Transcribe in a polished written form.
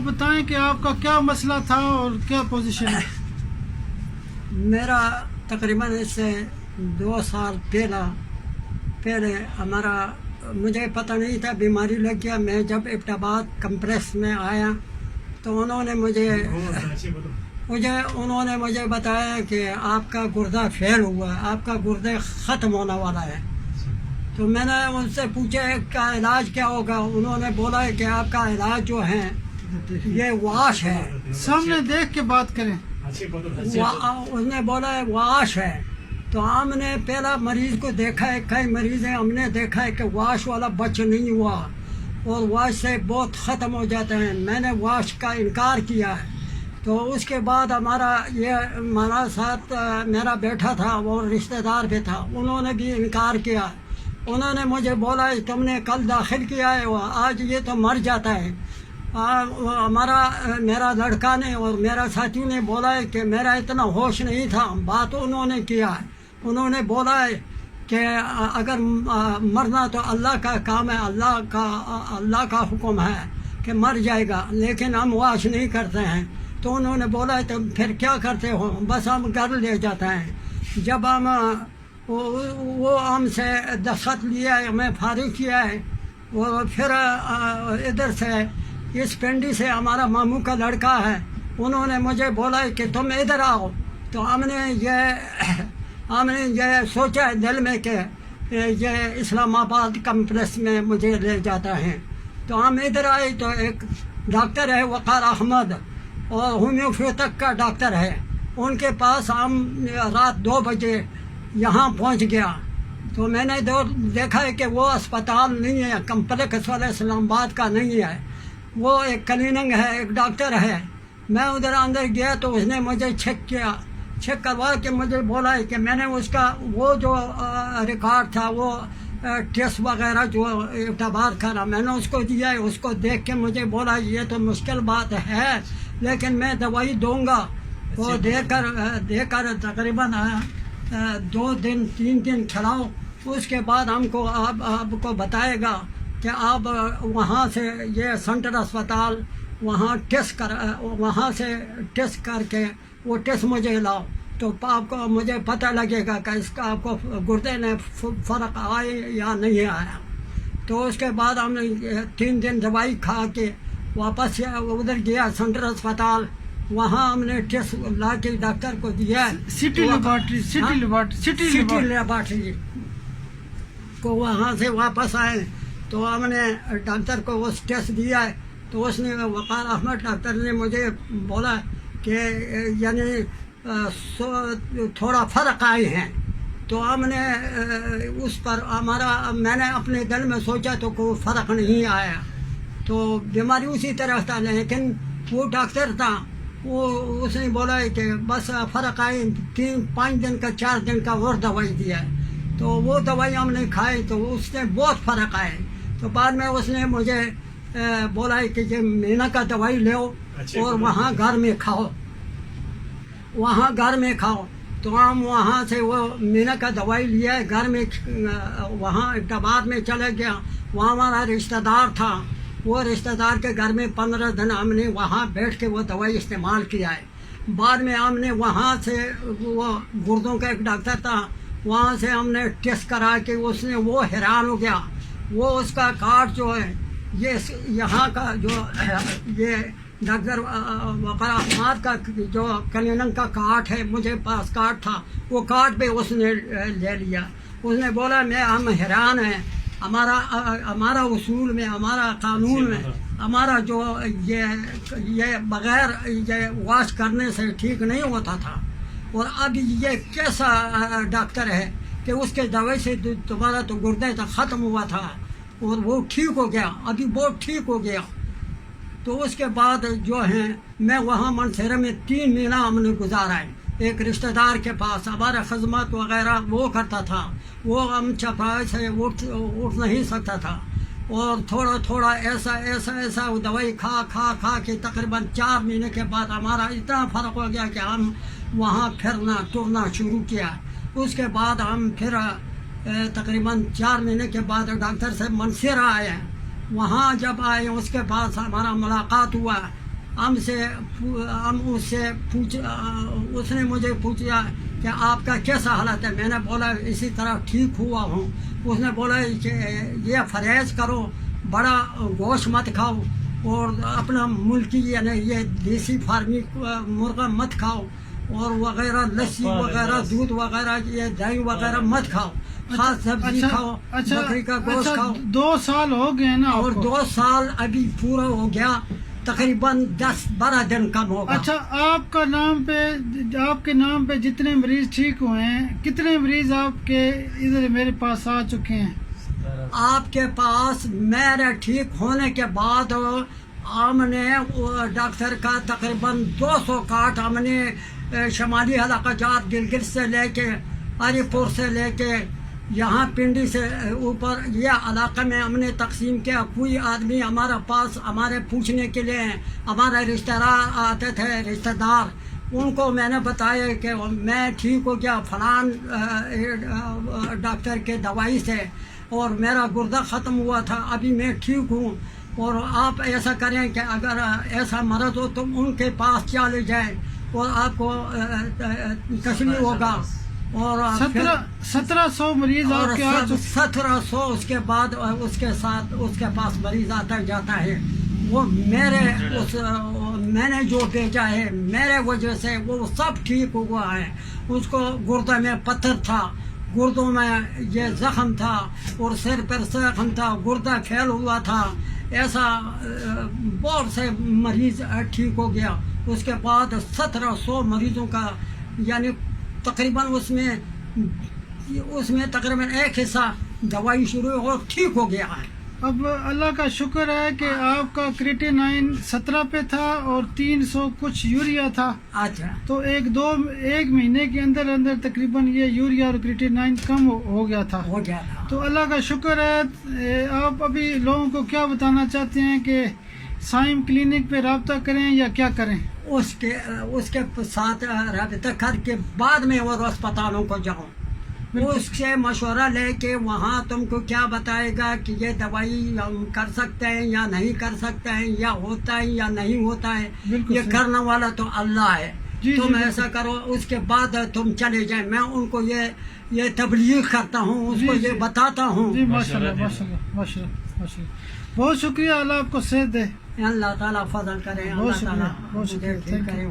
بتائیں کہ آپ کا کیا مسئلہ تھا اور کیا پوزیشن ہے؟ میرا تقریباً اس سے 2 سال پہلے مجھے پتہ نہیں تھا، بیماری لگ گیا۔ میں جب ابتباد کمپلیکس میں آیا تو انہوں نے مجھے بتایا کہ آپ کا گردہ فیل ہوا ہے، آپ کا گردہ ختم ہونے والا ہے۔ تو میں نے ان سے پوچھا کا علاج کیا ہوگا؟ انہوں نے بولا کہ آپ کا علاج جو ہے یہ واش ہے۔ سامنے دیکھ کے بات کریں۔ اس نے بولا واش ہے۔ تو ہم نے پہلا مریض کو دیکھا ہے، کئی مریض ہیں، ہم نے دیکھا ہے کہ واش والا بچ نہیں ہوا اور واش سے بہت ختم ہو جاتے ہیں۔ میں نے واش کا انکار کیا ہے۔ تو اس کے بعد ہمارا ساتھ میرا بیٹا تھا، وہ رشتہ دار بھی تھا، انہوں نے بھی انکار کیا۔ انہوں نے مجھے بولا تم نے کل داخل کیا ہے، آج یہ تو مر جاتا ہے۔ میرا لڑکا نے اور میرا ساتھی نے بولا ہے کہ میرا اتنا ہوش نہیں تھا، بات انہوں نے کیا ہے۔ انہوں نے بولا ہے کہ اگر مرنا تو اللہ کا کام ہے، اللہ کا حکم ہے کہ مر جائے گا، لیکن ہم واش نہیں کرتے ہیں۔ تو انہوں نے بولا ہے تو پھر کیا کرتے ہو؟ بس ہم گھر لے جاتے ہیں۔ جب ہم وہ ہم سے دستخط لیا ہے، ہمیں فارغ کیا ہے، اور پھر ادھر سے اس پنڈی سے ہمارا ماموں کا لڑکا ہے، انہوں نے مجھے بولا ہے کہ تم ادھر آؤ۔ تو ہم نے یہ سوچا ہے دل میں کہ یہ اسلام آباد کمپلیکس میں مجھے لے جاتا ہے۔ تو ہم ادھر آئے تو ایک ڈاکٹر ہے وقار احمد، اور ہومیوپیتھک کا ڈاکٹر ہے، ان کے پاس ہم رات 2 بجے یہاں پہنچ گیا۔ تو میں نے دیکھا ہے کہ وہ اسپتال نہیں ہے، کمپلیکس والا اسلام آباد کا نہیں ہے، وہ ایک کلینک ہے، ایک ڈاکٹر ہے۔ میں ادھر اندر گیا تو اس نے مجھے چیک کروا کے مجھے بولا ہے کہ میں نے اس کا وہ جو ریکارڈ تھا، وہ ٹیسٹ وغیرہ جو اعتبار کرا، میں نے اس کو دیا ہے۔ اس کو دیکھ کے مجھے بولا یہ تو مشکل بات ہے، لیکن میں دوائی دوں گا۔ وہ دے کر تقریباً 2 دن 3 دن کھلاؤ، اس کے بعد آپ کو بتائے گا کہ آپ وہاں سے یہ سینٹرل اسپتال وہاں سے ٹیسٹ کر کے وہ ٹیسٹ مجھے لاؤ، تو آپ کو مجھے پتہ لگے گا کہ اس کا آپ کو گردے نے فرق آئے یا نہیں آیا۔ تو اس کے بعد ہم نے 3 دن دوائی کھا کے واپس ادھر گیا سینٹرل اسپتال، وہاں ہم نے ٹیسٹ لا کے ڈاکٹر کو دیا، سٹی لیبارٹری کو، وہاں سے واپس آئے تو ہم نے ڈاکٹر کو وہ ٹیسٹ دیا ہے۔ تو اس نے وقار احمد ڈاکٹر نے مجھے بولا کہ یعنی تھوڑا فرق آئے ہیں۔ تو ہم نے اس پر میں نے اپنے دل میں سوچا تو کوئی فرق نہیں آیا، تو بیماری اسی طرح تھا۔ لیکن وہ ڈاکٹر تھا، اس نے بولا ہے کہ بس فرق آئی، 5 دن کا 4 دن کا اور دوائی دیا ہے۔ تو وہ دوائی ہم نے کھائی تو اس سے بہت فرق آئے۔ تو بعد میں اس نے مجھے بولا ہے کہ یہ مینا کا دوائی لو اور وہاں گھر میں کھاؤ۔ تو ہم وہاں سے وہ مینا کا دوائی لیا ہے، گھر میں وہاں ابتباد میں چلے گیا، وہاں ہمارا رشتہ دار تھا، وہ رشتہ دار کے گھر میں 15 دن ہم نے وہاں بیٹھ کے وہ دوائی استعمال کیا ہے۔ بعد میں ہم نے وہاں سے وہ گردوں کا ایک ڈاکٹر تھا، وہاں سے ہم نے ٹیسٹ کرا کے وہ حیران ہو گیا۔ وہ اس کا کارڈ جو ہے، یہاں کا جو یہ ڈاکٹر وقار احمد کا جو کلینک کا کارڈ ہے، مجھے پاس کارڈ تھا، وہ کارڈ پہ اس نے لے لیا۔ اس نے بولا ہم حیران ہیں، ہمارا اصول میں، ہمارا قانون میں، ہمارا جو یہ بغیر یہ واش کرنے سے ٹھیک نہیں ہوتا تھا، اور اب یہ کیسا ڈاکٹر ہے کہ اس کے دوائی سے تمہارا تو گردے تک ختم ہوا تھا اور وہ ٹھیک ہو گیا، ابھی بہت ٹھیک ہو گیا۔ تو اس کے بعد جو ہے میں وہاں منصیرہ میں 3 مہینہ ہم نے گزارا ہے، ایک رشتہ دار کے پاس ہمارا خدمات وغیرہ وہ کرتا تھا، وہ ہم چپائے سے اٹھ نہیں سکتا تھا، اور تھوڑا ایسا دوائی کھا کے تقریباً 4 مہینے کے بعد ہمارا اتنا فرق ہو گیا کہ ہم وہاں پھرنا ٹرنا شروع کیا۔ اس کے بعد ہم پھر تقریباً 4 مہینے کے بعد ڈاکٹر سے منصیرہ آئے، وہاں جب آئے اس کے پاس ہمارا ملاقات ہوا، ہم اس سے اس نے مجھے پوچھا کہ آپ کا کیسا حالت ہے. میں نے بولا اسی طرح ٹھیک ہوا ہوں. اس نے بولا کہ یہ پرہیز کرو، بڑا گوشت مت کھاؤ اور اپنا ملکی یعنی یہ دیسی فارمی مرغا مت کھاؤ اور وغیرہ لسی وغیرہ دودھ وغیرہ یہ دہی وغیرہ مت کھاؤ، خاص سبزی کھاؤ، بکری کا گوشت کھاؤ. 2 سال ہو گئے نا اور آپ کو؟ 2 سال ابھی پورا ہو گیا، تقریباً 10-12 دن کم ہوگا. اچھا، آپ کے نام پہ جتنے مریض ٹھیک ہوئے ہیں، کتنے مریض آپ کے ادھر میرے پاس آ چکے ہیں؟ آپ کے پاس میرے ٹھیک ہونے کے بعد ہم نے ڈاکٹر کا تقریباً 200 کارڈ ہم نے شمالی علاقہ جات گلگت سے لے کے ہری پور سے لے کے یہاں پنڈی سے اوپر یہ علاقہ میں ہم نے تقسیم کیا. کوئی آدمی ہمارے پاس ہمارے پوچھنے کے لیے ہمارے رشتہ دار آتے تھے، رشتہ دار، ان کو میں نے بتایا کہ میں ٹھیک ہو گیا فلان ڈاکٹر کے دوائی سے اور میرا گردہ ختم ہوا تھا، ابھی میں ٹھیک ہوں. اور آپ ایسا کریں کہ اگر ایسا مرض ہو تو ان کے پاس چلے جائیں اور آپ کو تسلی ہوگا. اور 1700 مریض آپ کے 1700 اس کے بعد اس کے ساتھ اس کے پاس مریض آتا جاتا ہے. وہ میں نے جو بھیجا ہے میرے وجہ سے وہ سب ٹھیک ہوا ہے. اس کو گردہ میں پتھر تھا، گردوں میں یہ زخم تھا اور سر پر زخم تھا، گردہ پھیل ہوا تھا. ایسا بہت سے مریض ٹھیک ہو گیا. اس کے بعد 1700 مریضوں کا یعنی تقریباً اس میں تقریباً ایک حصہ دوائی شروع ہو ٹھیک ہو گیا ہے. اب اللہ کا شکر ہے کہ آپ کا کریٹینائن 17 پہ تھا اور 300 کچھ یوریا تھا. اچھا، تو ایک مہینے کے اندر تقریباً یہ یوریا اور کریٹینائن کم ہو گیا تھا. تو اللہ کا شکر ہے. آپ ابھی لوگوں کو کیا بتانا چاہتے ہیں کہ سائم کلینک پہ رابطہ کریں یا کیا کریں؟ اس کے ساتھ رابطہ کر کے بعد میں اور اسپتالوں کو جاؤں، اس سے مشورہ لے کے وہاں تم کو کیا بتائے گا کہ یہ دوائی ہم کر سکتے ہیں یا نہیں کر سکتے ہیں، یا ہوتا ہے یا نہیں ہوتا ہے. یہ کرنے والا تو اللہ ہے. تم ایسا کرو، اس کے بعد تم چلے جائیں. میں ان کو یہ تبلیغ کرتا ہوں، اس کو یہ بتاتا ہوں. جی ماشاءاللہ ماشاءاللہ ماشاءاللہ ماشاءاللہ. بہت شکریہ، اللہ آپ کو صحت دے. اللہ تعالیٰ فضل کرے، اللہ تعالیٰ مجھے ٹھیک کرے.